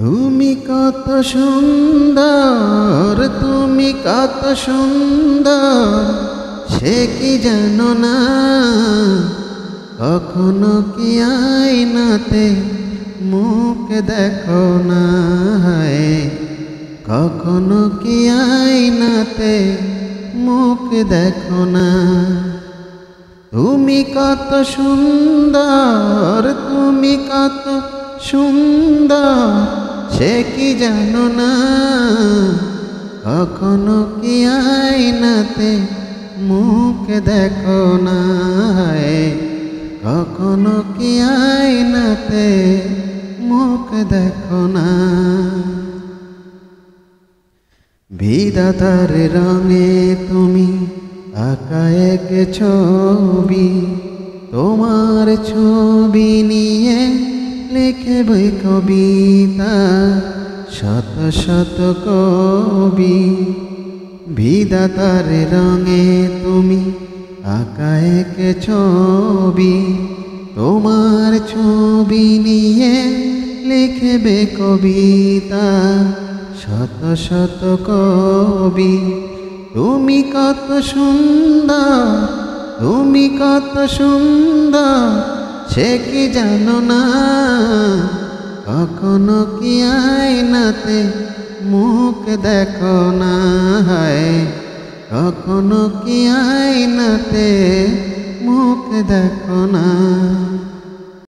তুমি কত সুন্দর, তুমি কত সুন্দর, সে কি জানো না? কখনো কি আয়নাতে মুখ দেখো না? কখনো কি আয়নাতে মুখ দেখো না? তুমি কত সুন্দর, তুমি কত সুন্দর, সে কি জানো না? কখনো কি আয়নাতে মুখ দেখো না? কখনো কি আয়নাতে মুখ দেখো না? বিধাতার রঙে তুমি আঁকা এক ছবি, তোমার ছবি নিয়ে লিখবে কবিতা শত শত কবি। বিধাতার রঙে তুমি আঁকা এক ছবি, তোমার ছবি নিয়ে লিখবে কবিতা শত শত কবি। তুমি কত সুন্দর, তুমি কত সুন্দর, সে কি জানো না? কখনো কি আয়নাতে মুখ দেখো না? কখনো কি আয়নাতে মুখ দেখো না?